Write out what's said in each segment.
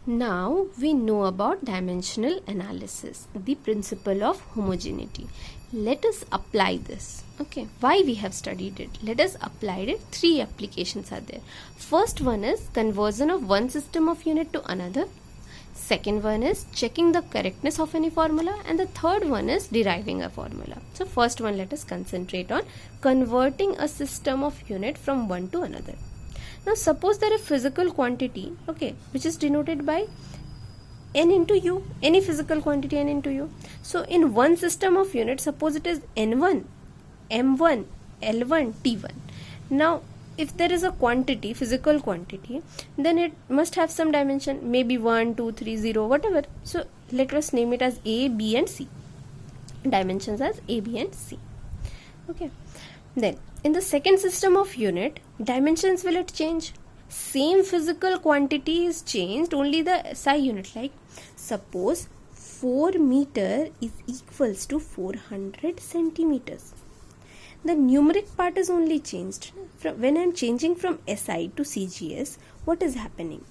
Now we know about dimensional analysis, the principle of homogeneity. Let us apply this. Okay, why we have studied it? Let us apply it. 3 applications are there. First one is conversion of one system of unit to another. Second one is checking the correctness of any formula, and the third one is deriving a formula. So first one, let us concentrate on converting a system of unit from one to another. Now suppose there is a physical quantity, okay, which is denoted by n into u, any physical quantity n into u. So in one system of units, suppose it is n1, m1, l1, t1. Now if there is a quantity, physical quantity, then it must have some dimension, maybe 1, 2, 3, 0, whatever. So let us name it as A, B and C. Dimensions as A, B and C. Okay. Then in the second system of unit, dimensions will it change? Same physical quantity is changed, only the SI unit. Like suppose 4 meter is equals to 400 centimeters. The numeric part is only changed. When I am changing from SI to CGS, what is happening?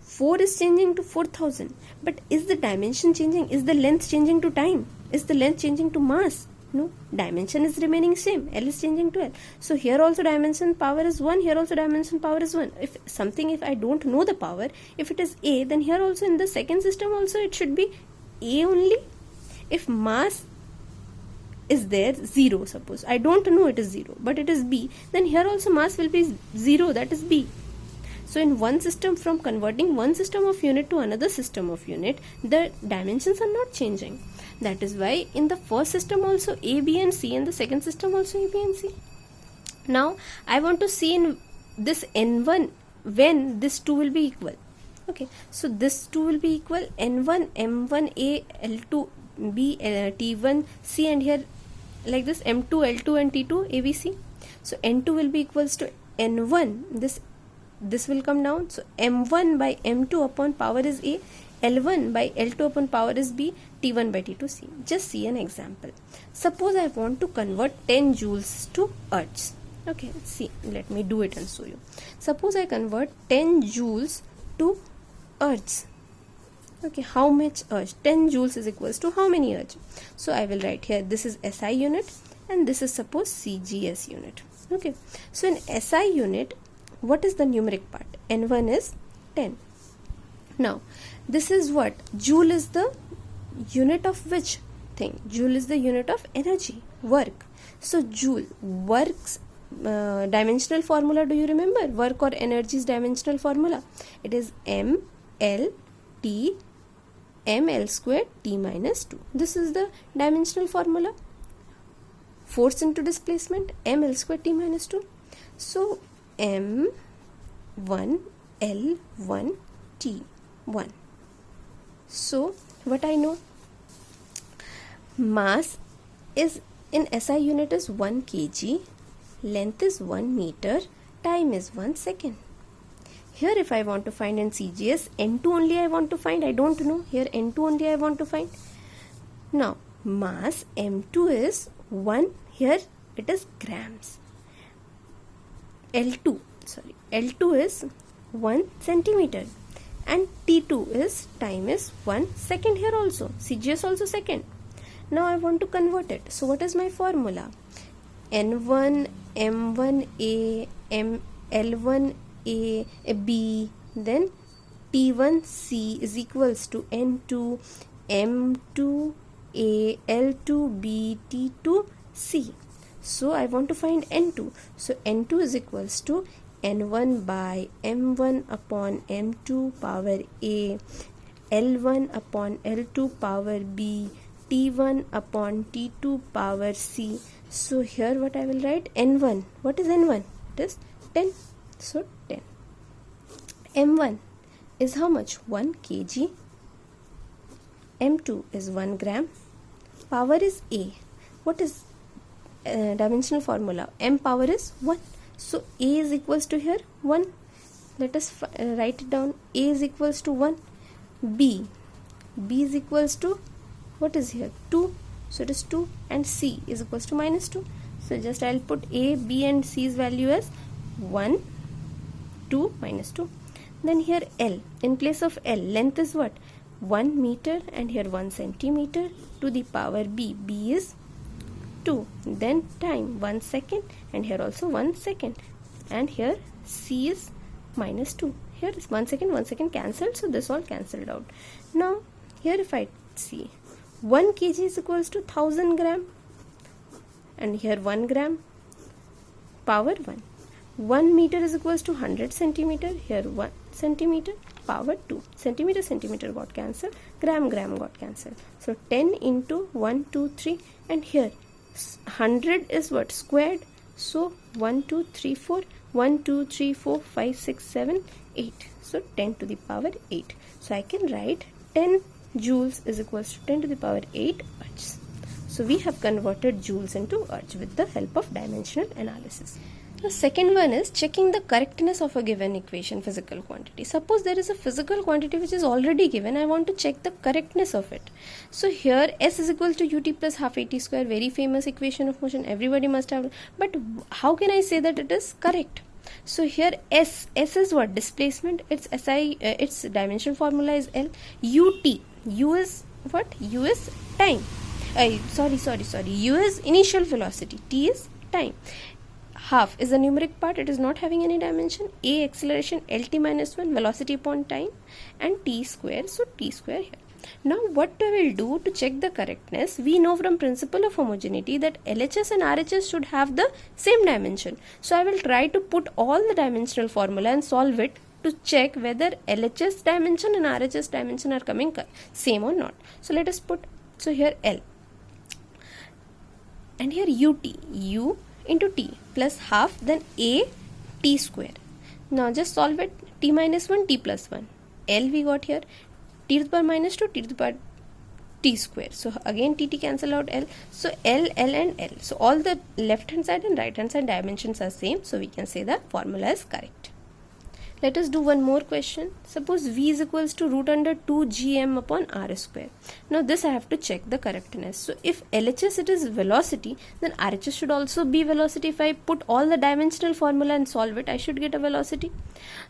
4 is changing to 4000. But is the dimension changing? Is the length changing to time? Is the length changing to mass? No, dimension is remaining same. L is changing to L. So here also dimension power is 1. Here also dimension power is 1. If I don't know the power, if it is A, then here also in the second system also it should be A only. If mass is there 0, suppose I don't know it is 0 but it is B, then here also mass will be 0, that is B. So in one system, from converting one system of unit to another system of unit, the dimensions are not changing. That is why in the first system also A, B and C, and the second system also A, B and C. Now I want to see in this n1 when this 2 will be equal. Okay, so this 2 will be equal n1 m1 A l2 B t1 C, and here like this m2 l2 and t2 abc. So n2 will be equals to n1, this will come down, so m1 by m2 upon power is A, L1 by L2 upon power is B, T1 by T2 C. Just see an example. Suppose I want to convert 10 joules to Hertz. Okay, see, let me do it and show you. Suppose I convert 10 joules to Hertz. Okay, how much Hertz? 10 joules is equals to how many Hertz? So I will write here, this is SI unit and this is suppose CGS unit. Okay, so in SI unit, what is the numeric part? N1 is 10. Now, this is what? Joule is the unit of which thing? Joule is the unit of energy, work. So, Joule, works dimensional formula, do you remember? Work or energy's dimensional formula. It is ml t ml square t minus 2. This is the dimensional formula. Force into displacement, ml square t minus 2. So, m1 L1 T1. So what I know, mass is in SI unit is 1 kg, length is 1 meter, time is 1 second. Here if I want to find in CGS, N2 only I want to find, I don't know, here N2 only I want to find. Now mass M2 is 1, here it is grams. L2 is 1 centimeter. And T2 is time is 1 second here also. CGS also second. Now I want to convert it. So what is my formula? N1 M1 A L1 A B, then T1 C is equals to N2 M2 A L2 B T2 C. So I want to find N2. So N2 is equals to N1 by M1 upon M2 power A, L1 upon L2 power B, T1 upon T2 power C. So here what I will write? N1. What is N1? It is 10. So 10. M1 is how much? 1 kg. M2 is 1 gram. Power is A. What is dimensional formula? M power is 1. So A is equals to here 1. Let us write it down. A is equals to 1. B is equals to, what is here? 2. So it is 2, and C is equals to minus 2. So just I will put A, B and C's value as 1, 2, minus 2. Then here L, in place of L, length is what? 1 meter, and here 1 centimeter to the power B. B is 2. Then time 1 second, and here also 1 second, and here C is minus 2. Here is 1 second cancelled, so this all cancelled out. Now here if I see 1 kg is equals to 1000 gram, and here 1 gram power 1. 1 meter is equals to 100 centimeter, here 1 centimeter power 2. Centimeter got cancelled, gram got cancelled. So 10 into 1, 2, 3, and here 100 is what? Squared. So 1, 2, 3, 4. 1, 2, 3, 4, 5, 6, 7, 8. So 10 to the power 8. So I can write 10 joules is equals to 10 to the power 8 ergs. So we have converted joules into ergs with the help of dimensional analysis. The second one is checking the correctness of a given equation, physical quantity. Suppose there is a physical quantity which is already given. I want to check the correctness of it. So here S is equal to ut plus half at square, very famous equation of motion. Everybody must have. But how can I say that it is correct? So here S is what? Displacement. Its its dimension formula is L. Ut. U is what? U is time. U is initial velocity. T is time. Half is the numeric part, it is not having any dimension. A acceleration, Lt minus 1, velocity upon time, and T square, so T square here. Now what I will do to check the correctness, we know from principle of homogeneity that LHS and RHS should have the same dimension. So I will try to put all the dimensional formula and solve it to check whether LHS dimension and RHS dimension are coming same or not. So let us put, so here L, and here UT, U into T plus half, then A T square. Now just solve it. T minus 1, T plus 1. L we got here. T to the power minus 2, T to the power T square. So again T cancel out L. So L and L. So all the left hand side and right hand side dimensions are same. So we can say the formula is correct. Let us do one more question. Suppose V is equals to root under 2 gm upon r square. Now this I have to check the correctness. So if LHS it is velocity, then RHS should also be velocity. If I put all the dimensional formula and solve it, I should get a velocity.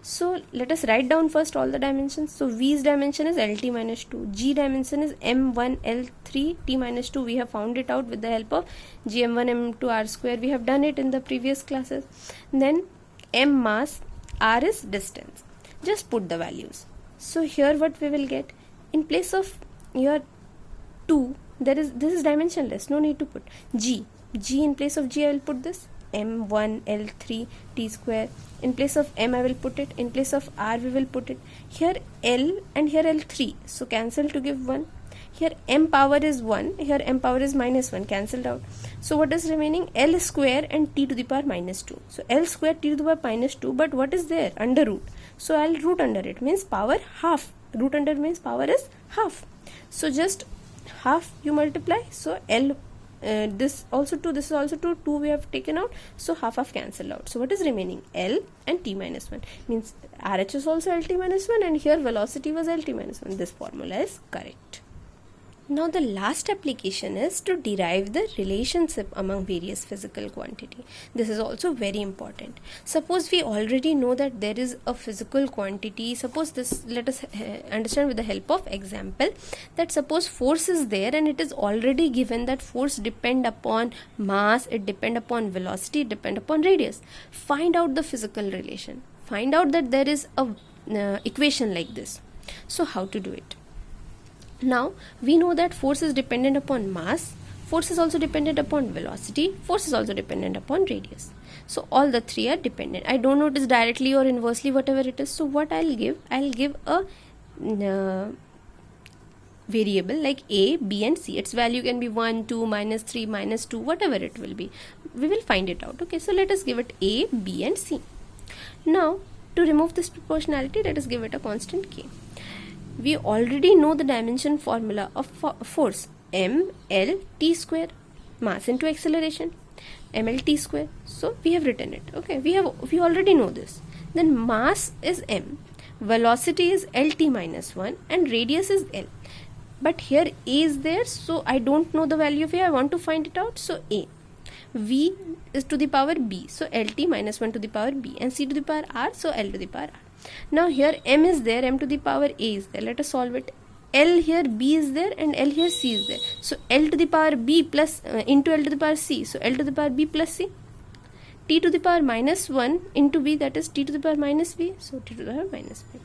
So let us write down first all the dimensions. So V's dimension is Lt minus 2. G dimension is m1 L3 T minus 2. We have found it out with the help of gm1 m2 r square. We have done it in the previous classes. Then m mass, R is distance. Just put the values. So here what we will get, in place of your 2, this is dimensionless, no need to put G in place of G I will put this m1 L3 T square. In place of m I will put it, in place of R we will put it. Here L and here L3, so cancel to give 1. Here m power is 1, here m power is minus 1, cancelled out. So what is remaining? L square and T to the power minus 2. So L square T to the power minus 2, but what is there? Under root. So I'll root under it, means power half. Root under means power is half. So just half you multiply. So L, this also 2, this is also 2, 2 we have taken out. So half cancel out. So what is remaining? L and T minus 1. Means RH is also LT minus 1 and here velocity was LT minus 1. This formula is correct. Now the last application is to derive the relationship among various physical quantity. This is also very important. Suppose we already know that there is a physical quantity. Suppose this, let us understand with the help of example, that suppose force is there and it is already given that force depend upon mass, it depend upon velocity, it depend upon radius. Find out the physical relation. Find out that there is a equation like this. So how to do it? Now we know that force is dependent upon mass, force is also dependent upon velocity, force is also dependent upon radius. So all the three are dependent. I don't know it is directly or inversely, whatever it is. So what I'll give a variable like A, B and C. Its value can be 1, 2, minus 3, minus 2, whatever it will be. We will find it out. Okay, so let us give it A, B and C. Now to remove this proportionality, let us give it a constant K. We already know the dimension formula of force, ml t square, mass into acceleration, ml t square. So we have written it. Okay, we already know this. Then mass is m, velocity is lt minus 1 and radius is l. But here a is there, so I don't know the value of a. I want to find it out. So a, v is to the power b, so lt minus 1 to the power b, and c to the power r, so l to the power r. Now here m is there, m to the power a is there. Let us solve it. L here b is there and L here c is there. So L to the power b plus into L to the power c. So L to the power b plus c. T to the power minus 1 into b, that is t to the power minus b. So t to the power minus b.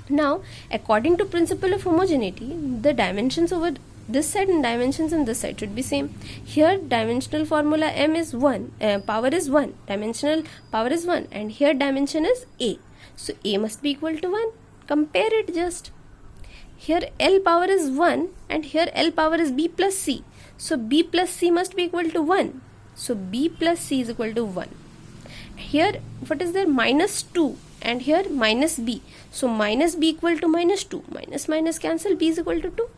Now according to principle of homogeneity, the dimensions over this side and dimensions on this side should be same. Here dimensional formula m is 1, power is 1, dimensional power is 1, and here dimension is a. So a must be equal to 1. Compare it just. Here L power is 1 and here L power is b plus c. So b plus c must be equal to 1. So b plus c is equal to 1. Here what is there? Minus 2 and here minus b. So minus b equal to minus 2. Minus minus cancel, b is equal to 2.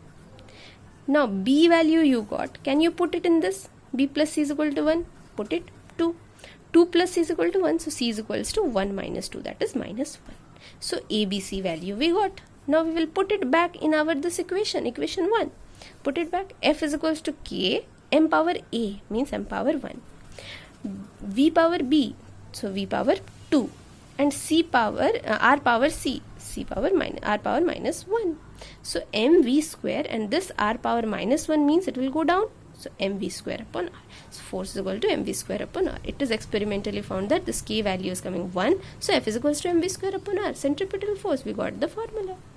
Now b value you got. Can you put it in this? B plus c is equal to 1. Put it 2. 2 plus c is equal to 1. So c is equals to 1 minus 2. That is minus 1. So ABC value we got. Now we will put it back in our this equation 1. Put it back. F is equals to k m power a means m power 1. V power b, so v power 2, and c power r power c power minus r power minus 1. So mv square, and this r power minus 1 means it will go down. So mv square upon r. So force is equal to mv square upon r. It is experimentally found that this k value is coming 1. So F is equals to mv square upon r. Centripetal force, we got the formula.